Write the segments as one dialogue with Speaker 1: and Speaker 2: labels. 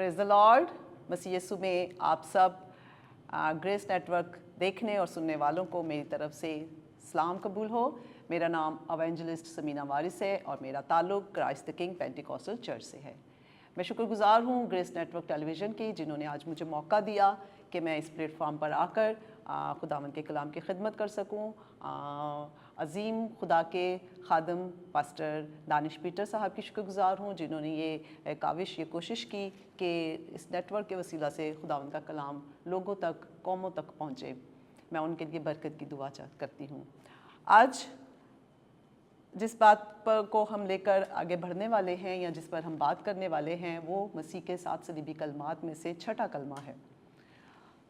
Speaker 1: Praise the lord. मसीह यीशु में आप सब ग्रेस नेटवर्क देखने और सुनने वालों को मेरी तरफ से सलाम कबूल हो। मेरा नाम एवेंजलिस्ट समीना वारिस है और मेरा ताल्लुक़ Christ the king Pentecostal church से है। मैं शुक्रगुज़ार हूँ ग्रेस नेटवर्क टेलीविज़न की, जिन्होंने आज मुझे मौका दिया कि मैं इस प्लेटफॉर्म पर आकर खुदावंद के कलाम की खिदमत कर सकूँ। अज़ीम खुदा के खादम पास्टर दानिश पीटर साहब की शुक्रगुज़ार हूँ, जिन्होंने ये काविश, ये कोशिश की कि इस नेटवर्क के वसीला से खुदावंद का कलाम लोगों तक, कौमों तक पहुँचे। मैं उनके लिए बरकत की दुआ करती हूँ। आज जिस बात पर को हम लेकर आगे बढ़ने वाले हैं या जिस पर हम बात करने वाले हैं, वो मसीह के 7 सलीबी कलमात में से छठा कलमा है।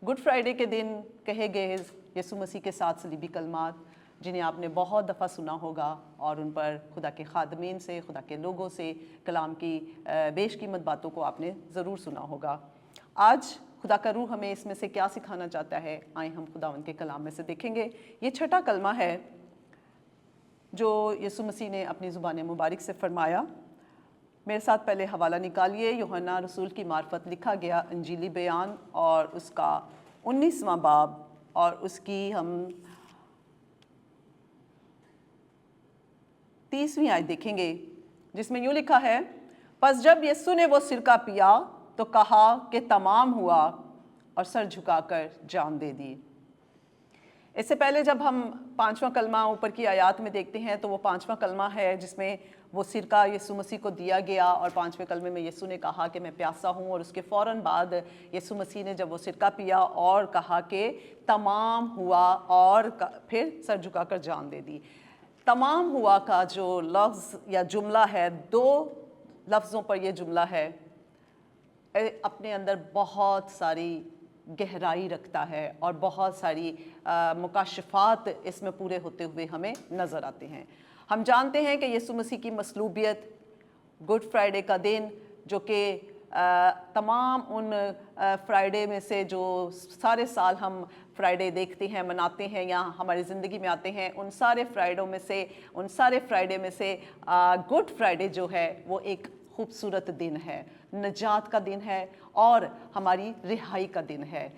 Speaker 1: गुड फ्राइडे के दिन कहे गए यीशु मसीह के 7 सलीबी कलमात, जिन्हें आपने बहुत दफ़ा सुना होगा और उन पर खुदा के खादमीन से, खुदा के लोगों से कलाम की बेशकीमत बातों को आपने ज़रूर सुना होगा। आज खुदा का रूह हमें इसमें से क्या सिखाना चाहता है, आए हम खुदावंद के कलाम में से देखेंगे। ये छठा कलमा है जो यीशु मसीह ने अपनी ज़ुबान मुबारक से फरमाया। मेरे साथ पहले हवाला निकालिए, यूहन्ना रसूल की मार्फत लिखा गया इंजीली बयान और उसका 19वां बाब और उसकी हम 30वीं आयत देखेंगे, जिसमें यूँ लिखा है, बस जब यीशु ने वो सिरका पिया तो कहा कि तमाम हुआ और सर झुकाकर जान दे दी। इससे पहले जब हम 5वां कलमा ऊपर की आयत में देखते हैं तो वो 5वां कलमा है जिसमें वो सिरका यीशु मसीह को दिया गया और 5वें कलमे में यीशु ने कहा कि मैं प्यासा हूँ, और उसके फ़ौरन बाद यीशु मसीह ने जब वो सिरका पिया और कहा कि तमाम हुआ और फिर सर झुकाकर जान दे दी। तमाम हुआ का जो लफ्ज़ या जुमला है, 2 लफ्ज़ों पर यह जुमला है, अपने अंदर बहुत सारी गहराई रखता है और बहुत सारी मुकाशफात इसमें पूरे होते हुए हमें नज़र आते हैं। हम जानते हैं कि यीशु मसीह की मसलूबियत गुड फ्राइडे का दिन, जो कि तमाम उन फ्राइडे में से जो सारे साल हम फ्राइडे देखते हैं, मनाते हैं या हमारी ज़िंदगी में आते हैं, उन सारे फ्राइडे में से गुड फ्राइडे जो है वो एक खूबसूरत दिन है, नजात का दिन है और हमारी रिहाई का दिन है,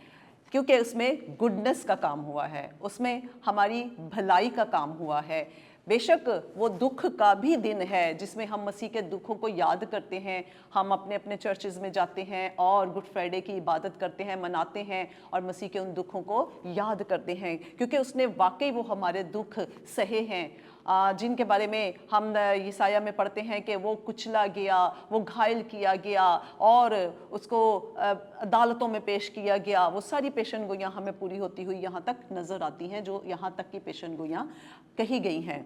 Speaker 1: क्योंकि उसमें गुडनेस का काम हुआ है, उसमें हमारी भलाई का काम हुआ है। बेशक वो दुख का भी दिन है जिसमें हम मसीह के दुखों को याद करते हैं। हम अपने अपने चर्चेज़ में जाते हैं और गुड फ्राइडे की इबादत करते हैं, मनाते हैं और मसीह के उन दुखों को याद करते हैं, क्योंकि उसने वाकई वो हमारे दुख सहे हैं, जिनके बारे में हम यसाया में पढ़ते हैं कि वो कुचला गया, वो घायल किया गया और उसको अदालतों में पेश किया गया। वो सारी पेशन गोइयाँ हमें पूरी होती हुई यहाँ तक नज़र आती हैं, जो यहाँ तक की पेशन गोइयाँ कही गई हैं।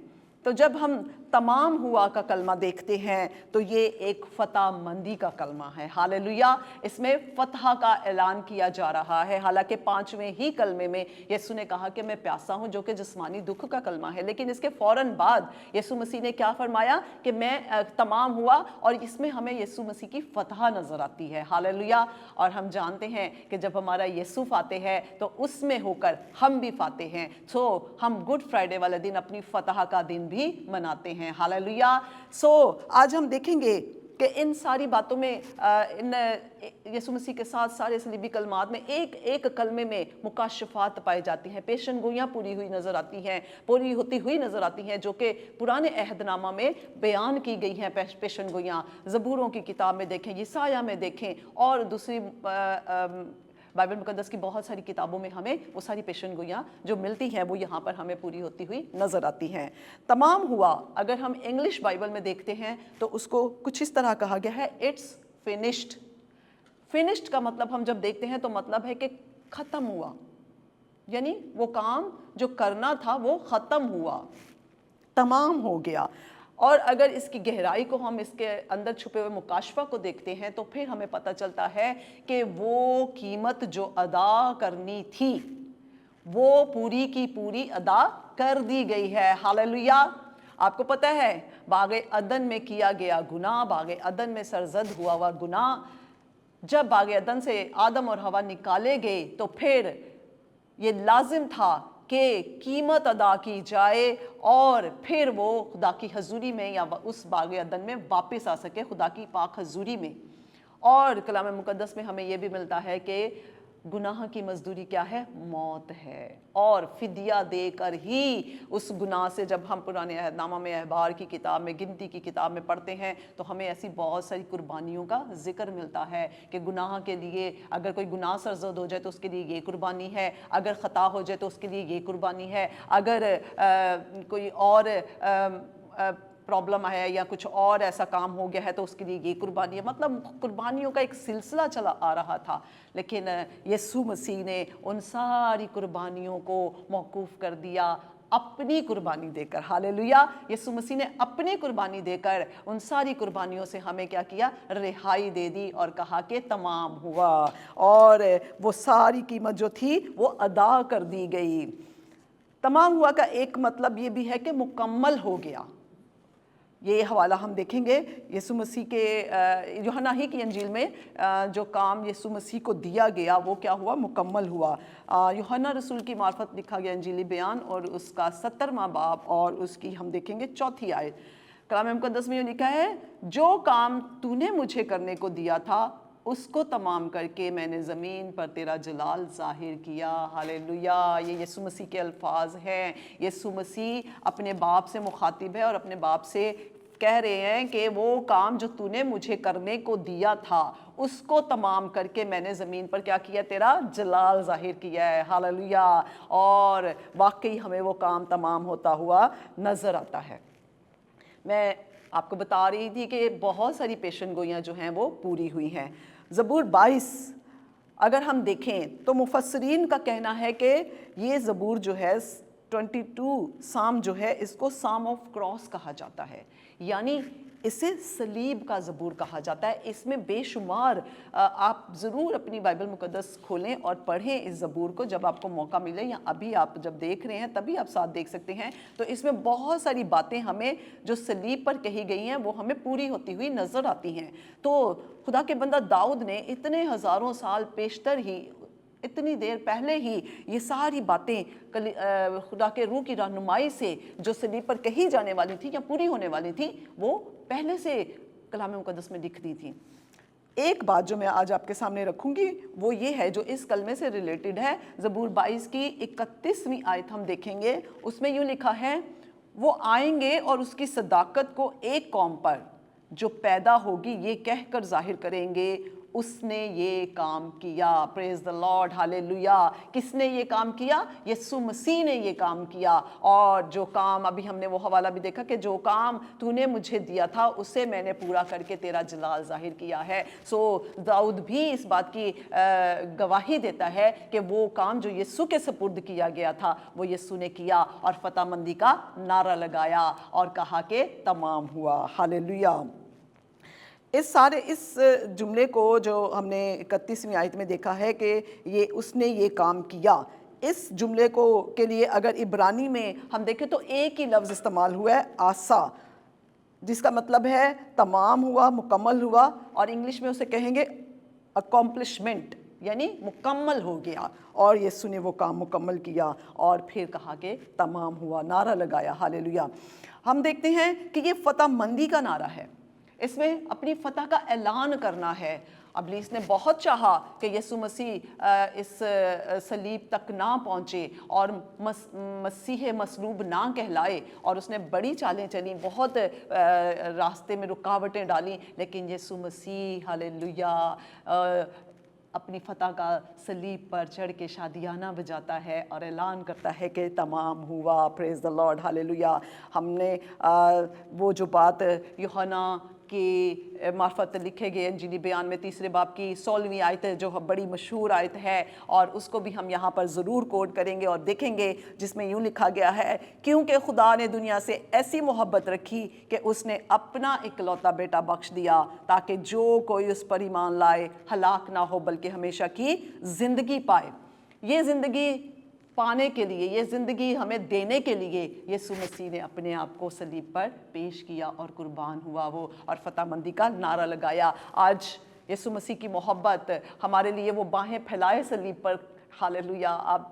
Speaker 1: तो जब हम तमाम हुआ का कलमा देखते हैं तो ये एक फ़तह मंदी का कलमा है। हालेलुया। इसमें फ़तह का ऐलान किया जा रहा है। हालांकि 5वें ही कलमे में यीशु ने कहा कि मैं प्यासा हूँ, जो कि जिस्मानी दुख का कलमा है, लेकिन इसके फ़ौरन बाद यीशु मसीह ने क्या फरमाया कि मैं तमाम हुआ, और इसमें हमें यीशु मसीह की फ़तह नज़र आती है। हालेलुया। और हम जानते हैं कि जब हमारा यीशु फातेह है तो उसमें होकर हम भी फातेह हैं। सो हम गुड फ्राइडे वाले दिन अपनी फ़तह का दिन भी मनाते हैं। हालेलुया। सो आज हम देखेंगे कि इन सारी बातों में इन यीशु मसीह के साथ सारे सलीबी कलमात में एक एक कलमे में मुकाशफात पाई जाती हैं, पेशन गोइयाँ पूरी हुई नज़र आती हैं, पूरी होती हुई नज़र आती हैं, जो कि पुराने अहदनामा में बयान की गई हैं। पेशन गोइयाँ ज़बूरों की किताब में देखें, यसाया में देखें और दूसरी बाइबल मुकद्दस की बहुत सारी किताबों में हमें वो सारी पेशन गोइयाँ जो मिलती हैं वो यहाँ पर हमें पूरी होती हुई नज़र आती हैं। तमाम हुआ अगर हम इंग्लिश बाइबल में देखते हैं तो उसको कुछ इस तरह कहा गया है, इट्स फिनिश्ड। फिनिश्ड का मतलब हम जब देखते हैं तो मतलब है कि ख़त्म हुआ, यानी वो काम जो करना था वो ख़त्म हुआ, तमाम हो गया। और अगर इसकी गहराई को हम इसके अंदर छुपे हुए मुकाशफा को देखते हैं तो फिर हमें पता चलता है कि वो कीमत जो अदा करनी थी वो पूरी की पूरी अदा कर दी गई है। हालेलुया। आपको पता है बागे अदन में किया गया गुनाह, बागे अदन में सरजद हुआ गुनाह, जब बागे अदन से आदम और हवा निकाले गए तो फिर ये लाजिम था कि कीमत अदा की जाए और फिर वो खुदा की हजूरी में या उस बाग अदन में वापस आ सके, खुदा की पाक हजूरी में। اور کلام مقدس میں ہمیں یہ بھی ملتا ہے کہ گناہ کی مزدوری کیا ہے؟ موت ہے، اور فدیہ دے کر ہی اس گناہ سے، جب ہم پرانے عہد نامہ میں احبار کی کتاب میں، گنتی کی کتاب میں پڑھتے ہیں تو ہمیں ایسی بہت ساری قربانیوں کا ذکر ملتا ہے کہ گناہ کے لیے اگر کوئی گناہ سرزد ہو جائے تو اس کے لیے یہ قربانی ہے، اگر خطا ہو جائے تو اس کے لیے یہ قربانی ہے، اگر کوئی اور پرابلم ہے یا کچھ اور ایسا کام ہو گیا ہے تو اس کے لیے یہ قربانی ہے۔ مطلب قربانیوں کا ایک سلسلہ چلا آ رہا تھا، لیکن یسوع مسیح نے ان ساری قربانیوں کو موقوف کر دیا اپنی قربانی دے کر۔ ہالےلویا! یسوع مسیح نے اپنی قربانی دے کر ان ساری قربانیوں سے ہمیں کیا کیا؟ رہائی دے دی، اور کہا کہ تمام ہوا، اور وہ ساری قیمت جو تھی وہ ادا کر دی گئی۔ تمام ہوا کا ایک مطلب یہ بھی ہے کہ مکمل ہو گیا۔ یہ حوالہ ہم دیکھیں گے یسوع مسیح کے یوحنا ہی کی انجیل میں جو کام یسوع مسیح کو دیا گیا وہ کیا ہوا؟ مکمل ہوا۔ یوحنا رسول کی معرفت لکھا گیا انجیلی بیان، اور اس کا 17واں باب اور اس کی ہم دیکھیں گے 4 آیت۔ کلام مقدس میں یہ لکھا ہے، جو کام تو نے مجھے کرنے کو دیا تھا اس کو تمام کر کے میں نے زمین پر تیرا جلال ظاہر کیا۔ ہالےلویا! یہ یسوع مسیح کے الفاظ ہیں۔ یسوع مسیح اپنے باپ سے مخاطب ہے اور اپنے باپ سے کہہ رہے ہیں کہ وہ کام جو تو نے مجھے کرنے کو دیا تھا اس کو تمام کر کے میں نے زمین پر کیا کیا؟ تیرا جلال ظاہر کیا ہے۔ ہالےلویا! اور واقعی ہمیں وہ کام تمام ہوتا ہوا نظر آتا ہے۔ میں آپ کو بتا رہی تھی کہ بہت ساری پیشن گوئیاں جو ہیں وہ پوری ہوئی ہیں۔ زبور 22 اگر ہم دیکھیں تو مفسرین کا کہنا ہے کہ یہ زبور جو ہے 22 سام جو ہے اس کو سام آف کراس کہا جاتا ہے، یعنی اسے صلیب کا زبور کہا جاتا ہے۔ اس میں بے شمار آپ ضرور اپنی بائبل مقدس کھولیں اور پڑھیں اس زبور کو جب آپ کو موقع ملے، یا ابھی آپ جب دیکھ رہے ہیں تبھی آپ ساتھ دیکھ سکتے ہیں۔ تو اس میں بہت ساری باتیں ہمیں جو صلیب پر کہی گئی ہیں وہ ہمیں پوری ہوتی ہوئی نظر آتی ہیں۔ تو خدا کے بندہ داؤد نے اتنے ہزاروں سال پیشتر ہی، اتنی دیر پہلے ہی یہ ساری باتیں خدا کے روح کی رہنمائی سے جو صلیب پر کہی جانے والی تھی یا پوری ہونے والی تھی وہ پہلے سے کلام مقدس میں لکھ دی تھی۔ ایک بات جو میں آج آپ کے سامنے رکھوں گی وہ یہ ہے جو اس کلمے سے ریلیٹڈ ہے۔ زبور 22 کی 31ویں آیت ہم دیکھیں گے، اس میں یوں لکھا ہے، وہ آئیں گے اور اس کی صداقت کو ایک قوم پر جو پیدا ہوگی یہ کہہ کر ظاہر کریں گے، اس نے یہ کام کیا۔ پریز دا لارڈ! ہالےلویا! کس نے یہ کام کیا؟ یسوع مسیح نے یہ کام کیا۔ اور جو کام ابھی ہم نے وہ حوالہ بھی دیکھا کہ جو کام تو نے مجھے دیا تھا اسے میں نے پورا کر کے تیرا جلال ظاہر کیا ہے۔ سو داؤد بھی اس بات کی گواہی دیتا ہے کہ وہ کام جو یسوع کے سپرد کیا گیا تھا وہ یسوع نے کیا، اور فتح مندی کا نعرہ لگایا اور کہا کہ تمام ہوا۔ ہالےلویا! اس جملے کو جو ہم نے 31ویں آیت میں دیکھا ہے کہ اس نے یہ کام کیا، اس جملے کے لیے اگر عبرانی میں ہم دیکھیں تو ایک ہی لفظ استعمال ہوا ہے، آسا، جس کا مطلب ہے تمام ہوا، مکمل ہوا، اور انگلش میں اسے کہیں گے اکمپلشمنٹ، یعنی مکمل ہو گیا، اور یسوع نے وہ کام مکمل کیا اور پھر کہا کہ تمام ہوا، نعرہ لگایا۔ ہالےلویا! ہم دیکھتے ہیں کہ یہ فتح مندی کا نعرہ ہے، اس میں اپنی فتح کا اعلان کرنا ہے۔ ابلیس نے بہت چاہا کہ یسوع مسیح اس صلیب تک نہ پہنچے اور مسیح مصلوب نہ کہلائے، اور اس نے بڑی چالیں چلیں، بہت راستے میں رکاوٹیں ڈالیں، لیکن یسوع مسیح ہالےلویا اپنی فتح کا صلیب پر چڑھ کے شادیانہ بجاتا ہے اور اعلان کرتا ہے کہ تمام ہوا۔ پریز دا لارڈ! ہالےلویا! ہم نے وہ جو بات یوحنا کی معرفت لکھے گئے انجیلی بیان میں 3 باب کی 16ویں آیت جو بڑی مشہور آیت ہے، اور اس کو بھی ہم یہاں پر ضرور کوٹ کریں گے اور دیکھیں گے، جس میں یوں لکھا گیا ہے، کیونکہ خدا نے دنیا سے ایسی محبت رکھی کہ اس نے اپنا اکلوتا بیٹا بخش دیا تاکہ جو کوئی اس پر ایمان لائے ہلاک نہ ہو بلکہ ہمیشہ کی زندگی پائے۔ یہ زندگی پانے کے لیے، یہ زندگی ہمیں دینے کے لیے یسوع مسیح نے اپنے آپ کو صلیب پر پیش کیا اور قربان ہوا وہ، اور فتح مندی کا نعرہ لگایا۔ آج یسوع مسیح کی محبت ہمارے لیے وہ باہیں پھیلائے صلیب پر۔ ہالےلویا! آپ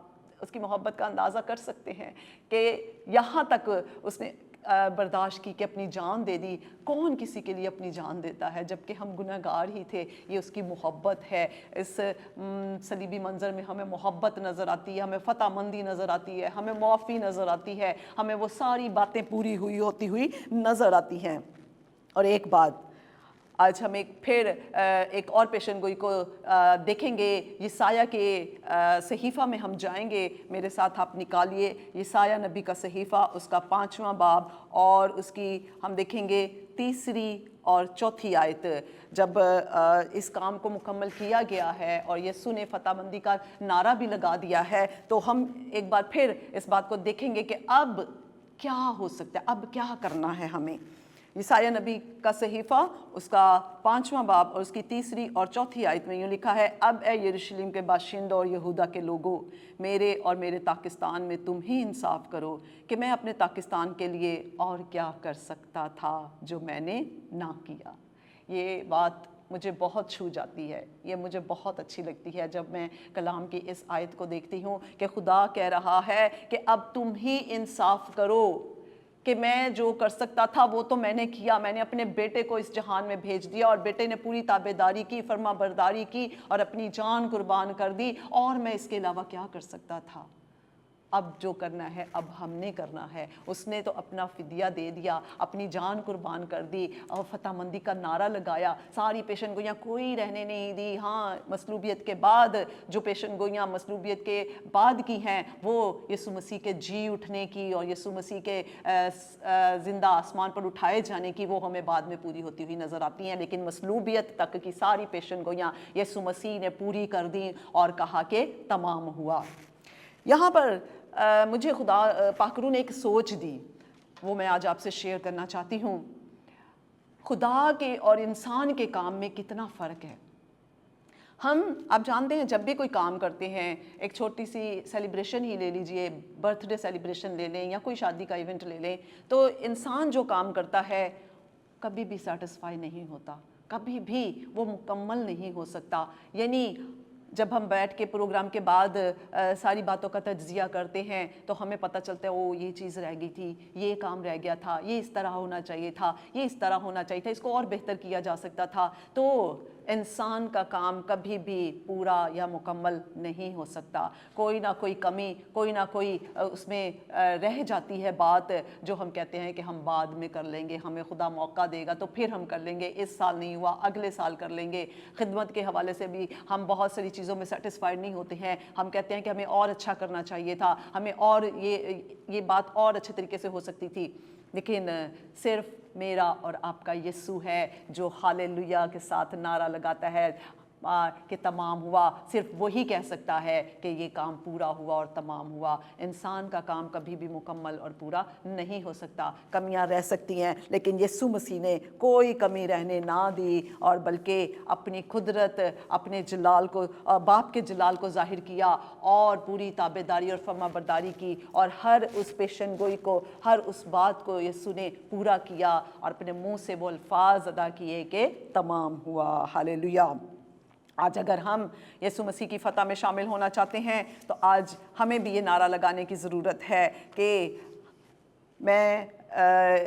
Speaker 1: اس کی محبت کا اندازہ کر سکتے ہیں کہ یہاں تک اس نے बर्दाश्त की कि अपनी जान दे दी। कौन किसी के लिए अपनी जान देता है जबकि हम गुनहगार ही थे। ये उसकी मोहब्बत है। इस सलीबी मंज़र में हमें मोहब्बत नज़र आती है, हमें फ़तामंदी नज़र आती है, हमें मुआफ़ी नज़र आती है, हमें वो सारी बातें पूरी होती हुई नज़र आती हैं। और एक बात, आज हम एक और पेशन गोई को देखेंगे। यसाया के सहीफ़ा में हम जाएंगे। मेरे साथ आप निकालिए यसाया नबी का सहीफ़ा, उसका 5वां बाब, और उसकी हम देखेंगे 3री और 4थी आयत। जब इस काम को मुकम्मल किया गया है और यीशु ने फ़तामंदी का नारा भी लगा दिया है, तो हम एक बार फिर इस बात को देखेंगे कि अब क्या हो सकता है, अब क्या करना है हमें। यसाया नबी का सहीफ़ा, उसका 5वां बाब और उसकी 3री और 4थी आयत में यूँ लिखा है, अब ए यरूशलेम के बाशिंदों और यहूदा के लोगों, मेरे और मेरे पाकिस्तान में तुम ही इंसाफ करो कि मैं अपने पाकिस्तान के लिए और क्या कर सकता था जो मैंने ना किया। ये बात मुझे बहुत छू जाती है, ये मुझे बहुत अच्छी लगती है जब मैं कलाम की इस आयत को देखती हूँ कि खुदा कह रहा है कि अब तुम ही इंसाफ करो कि मैं जो कर सकता था वो तो मैंने किया। मैंने अपने बेटे को इस जहान में भेज दिया और बेटे ने पूरी ताबेदारी की, फर्मा बरदारी की और अपनी जान कुर्बान कर दी, और मैं इसके अलावा क्या कर सकता था। अब जो करना है अब हमने करना है। उसने तो अपना फिदिया दे दिया, अपनी जान कुर्बान कर दी और फ़तामंदी का नारा लगाया। सारी पेशन गोइयाँ कोई रहने नहीं दी। हाँ, मसलूबियत के बाद जो पेशन गोइयाँ मसलूबियत के बाद की हैं वो यीशु मसीह के जी उठने की और यीशु मसीह के ज़िंदा आसमान पर उठाए जाने की, वो हमें बाद में पूरी होती हुई नज़र आती हैं। लेकिन मसलूबियत तक की सारी पेशन गोइयाँ यीशु मसीह ने पूरी कर दी और कहा कि तमाम हुआ। यहाँ पर मुझे खुदा पाकरू ने एक सोच दी, वो मैं आज आपसे शेयर करना चाहती हूँ। खुदा के और इंसान के काम में कितना फ़र्क है। आप जानते हैं जब भी कोई काम करते हैं, एक छोटी सी सेलिब्रेशन ही ले लीजिए, बर्थडे सेलिब्रेशन ले लें या कोई शादी का इवेंट ले लें, तो इंसान जो काम करता है कभी भी सेटिस्फाई नहीं होता, कभी भी वो मुकम्मल नहीं हो सकता। यानी जब हम बैठ के प्रोग्राम के बाद सारी बातों का तज्जिया करते हैं तो हमें पता चलता है ओ ये चीज़ रह गई थी, ये काम रह गया था, ये इस तरह होना चाहिए था, ये इस तरह होना चाहिए था, इसको और बेहतर किया जा सकता था। तो इंसान का काम कभी भी पूरा या मुकम्मल नहीं हो सकता। कोई ना कोई कमी, कोई ना कोई उसमें रह जाती है बात, जो हम कहते हैं कि हम बाद में कर लेंगे, हमें खुदा मौका देगा तो फिर हम कर लेंगे, इस साल नहीं हुआ अगले साल कर लेंगे। खिदमत के हवाले से भी हम बहुत सारी चीज़ों में सेटिस्फाइड नहीं होते हैं। हम कहते हैं कि हमें और अच्छा करना चाहिए था, हमें और ये बात और अच्छे तरीके से हो सकती थी। लेकिन सिर्फ मेरा और आपका यीशु है जो हालेलुया के साथ नारा लगाता है कि तमाम हुआ। सिर्फ वही कह सकता है कि ये काम पूरा हुआ और तमाम हुआ। इंसान का काम कभी भी मुकम्मल और पूरा नहीं हो सकता। कमियां रह सकती हैं, लेकिन यीशु मसीह ने कोई कमी रहने ना दी और बल्कि अपनी कुदरत, अपने जलाल को, बाप के जलाल को जाहिर किया और पूरी ताबेदारी और फर्माबरदारी की, और हर उस पेशन गोई को, हर उस बात को यीशु ने पूरा किया और अपने मुंह से वो अल्फाज अदा किए कि तमाम हुआ। हालेलुया। आज अगर हम यीशु मसीह की फ़तह में शामिल होना चाहते हैं तो आज हमें भी ये नारा लगाने की ज़रूरत है कि मैं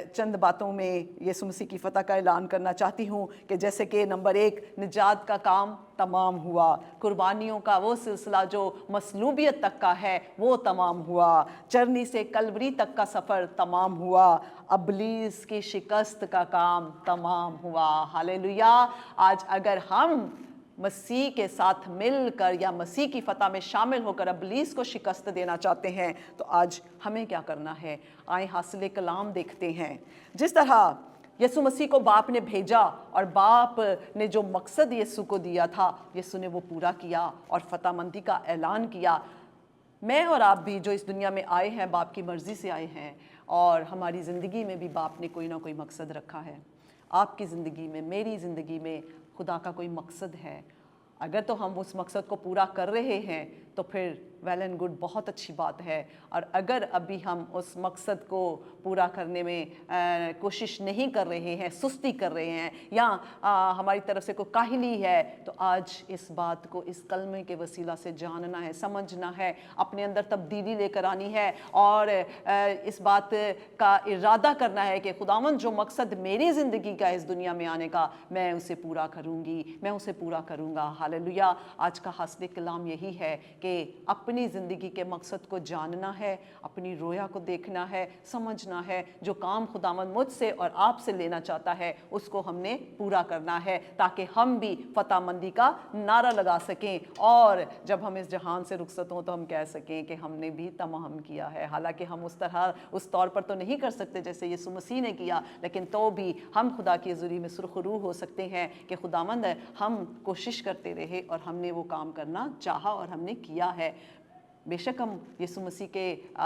Speaker 1: चंद बातों में यीशु मसीह की फ़तह का ऐलान करना चाहती हूँ कि जैसे कि नंबर 1, निजात का काम तमाम हुआ। कुर्बानियों का वो सिलसिला जो मसलूबियत तक का है वो तमाम हुआ। चरनी से कलवरी तक का सफ़र तमाम हुआ। अबलीस की शिकस्त का काम तमाम हुआ। हालेलुया। आज अगर हम मसीह के साथ मिलकर या मसीह की फ़तह में शामिल होकर अबलीस को शिकस्त देना चाहते हैं तो आज हमें क्या करना है। आए हासिल कलाम देखते हैं। जिस तरह यीशु मसीह को बाप ने भेजा और बाप ने जो मकसद यीशु को दिया था, यीशु ने वो पूरा किया और फ़तहमंदी का ऐलान किया। मैं और आप भी जो इस दुनिया में आए हैं बाप की मर्ज़ी से आए हैं, और हमारी ज़िंदगी में भी बाप ने कोई ना कोई मकसद रखा है। आपकी ज़िंदगी में, मेरी ज़िंदगी में खुदा का कोई मकसद है। अगर तो हम उस मकसद को पूरा कर रहे हैं तो फिर वेल एंड गुड, बहुत अच्छी बात है। और अगर अभी हम उस मकसद को पूरा करने में कोशिश नहीं कर रहे हैं, सुस्ती कर रहे हैं, या हमारी तरफ से कोई काहली है, तो आज इस बात को इस कलमे के वसीला से जानना है, समझना है, अपने अंदर तब्दीली लेकर आनी है और इस बात का इरादा करना है कि खुदावंद जो मकसद मेरी ज़िंदगी का इस दुनिया में आने का, मैं उसे पूरा करूँगी, मैं उसे पूरा करूँगा। हालेलुया। आज का हासिल कलाम यही है कि अपनी ज़िंदगी के मकसद को जानना है, अपनी रोया को देखना है, समझना है, जो काम खुदावंद मुझसे और आपसे लेना चाहता है उसको हमने पूरा करना है, ताकि हम भी फतहमंदी का नारा लगा सकें और जब हम इस जहान से रुखसत हों तो हम कह सकें कि हमने भी तमाम किया है। हालांकि हम उस तौर पर तो नहीं कर सकते जैसे यीशु मसीह ने किया, लेकिन तो भी हम खुदा की हज़ूरी में सुरखरू हो सकते हैं कि खुदावंद हम कोशिश करते रहे और हमने वो काम करना चाहा और हमने किया है। बेशक हम यीशु मसीह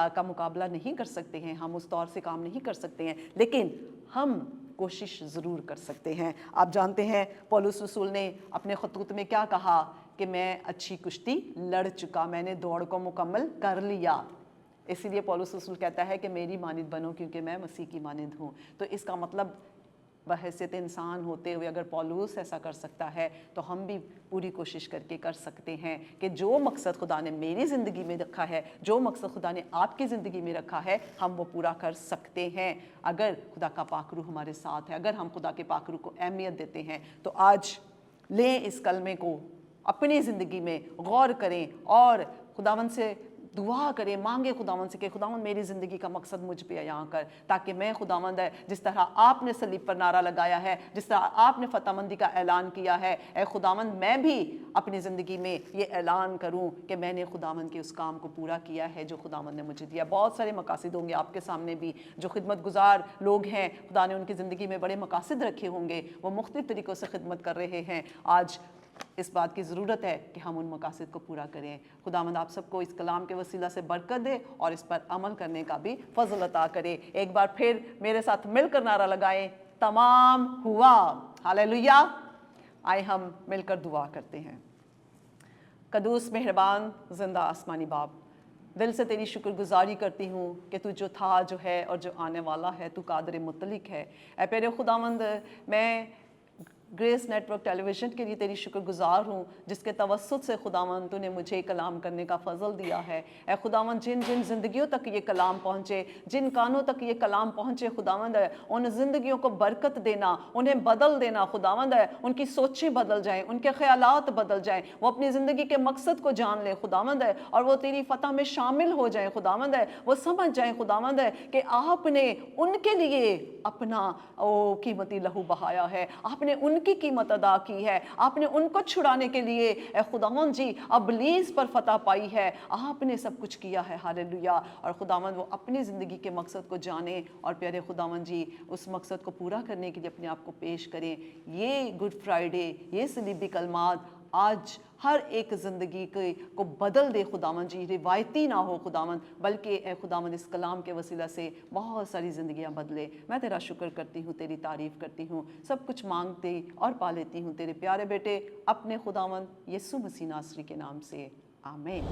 Speaker 1: का मुकाबला नहीं कर सकते हैं, हम उस तौर से काम नहीं कर सकते हैं, लेकिन हम कोशिश ज़रूर कर सकते हैं। आप जानते हैं पौलुस रसूल ने अपने खतूत में क्या कहा कि मैं अच्छी कुश्ती लड़ चुका, मैंने दौड़ को मुकम्मल कर लिया। इसीलिए पौलुस रसूल कहता है कि मेरी मानिंद बनो क्योंकि मैं मसीह की मानिंद हूँ। तो इसका मतलब बहैसियत इंसान होते हुए अगर पौलुस ऐसा कर सकता है तो हम भी पूरी कोशिश करके कर सकते हैं कि जो मकसद खुदा ने मेरी ज़िंदगी में रखा है, जो मकसद खुदा ने आपकी ज़िंदगी में रखा है, हम वो पूरा कर सकते हैं अगर खुदा का पाकरू हमारे साथ है, अगर हम खुदा के पाकरू को अहमियत देते हैं। तो आज लें इस कलमे को अपनी ज़िंदगी में गौर करें और खुदावंद से दुआ करें, मांगे खुदावंद से कि खुदावंद मेरी ज़िंदगी का मकसद मुझ पे अयां कर, ताकि मैं खुदावंद है जिस तरह आपने सलीब पर नारा लगाया है, जिस तरह आपने फतहमंदी का ऐलान किया है, ए खुदावंद मैं भी अपनी ज़िंदगी में ये ऐलान करूं कि मैंने खुदावंद के उस काम को पूरा किया है जो खुदावंद ने मुझे दिया। बहुत सारे मकासद होंगे आपके सामने भी, जो खिदमत गुजार लोग हैं, खुदा ने उनकी ज़िंदगी में बड़े मकासद रखे होंगे, वो मुख्तलिफ तरीक़ों से खिदमत कर रहे हैं। आज इस बात की ज़रूरत है कि हम उन मकासद को पूरा करें। खुदावंद आप सबको इस कलाम के वसीला से बरकत दे और इस पर अमल करने का भी फजल अता करे। एक बार फिर मेरे साथ मिलकर नारा लगाएं, तमाम हुआ। हालेलुया। आए हम मिलकर दुआ करते हैं। कदूस मेहरबान जिंदा आसमानी बाप, दिल से तेरी शुक्रगुजारी करती हूँ कि तू जो था, जो है और जो आने वाला है, तू कादर मुतलिक है। ऐ प्यारे खुदावंद, मैं ग्रेस नेटवर्क टेलीविज़न के लिए तेरी शुक्रगुजार हूँ जिसके तवस्सुत से खुदावंद तूने मुझे कलाम करने का फ़ज़ल दिया है। ऐ खुदावंद, जिन जिन ज़िंदगियों तक ये कलाम पहुँचे, जिन कानों तक ये कलाम पहुँचे, खुदावंद है उन ज़िंदगियों को बरकत देना, उन्हें बदल देना। खुदावंद है उनकी सोचें बदल जाएँ, उनके ख़यालात बदल जाएँ, वो अपनी ज़िंदगी के मकसद को जान लें खुदावंद है, और वो तेरी फ़तह में शामिल हो जाएँ खुदावंद है। वो समझ जाएँ खुदावंद है कि आपने उनके लिए अपना कीमती लहू बहाया है, आपने उनकी कीमत अदा की है, आपने उनको छुड़ाने के लिए खुदावंद जी अबलीस पर फतह पाई है, आपने सब कुछ किया है। हालेलुया। और खुदावंद वो अपनी ज़िंदगी के मकसद को जाने और प्यारे खुदावंद जी उस मकसद को पूरा करने के लिए अपने आप को पेश करें। ये गुड फ्राइडे, ये सलीबी कलमात आज हर एक ज़िंदगी को बदल दे खुदावंद जी, रिवायती ना हो खुदावंद, बल्कि ए खुदावंद इस कलाम के वसीला से बहुत सारी ज़िंदगियां बदले। मैं तेरा शुक्र करती हूँ, तेरी तारीफ़ करती हूँ, सब कुछ मांगती और पा लेती हूँ तेरे प्यारे बेटे अपने खुदावंद यीशु मसीह नासरी के नाम से, आमीन।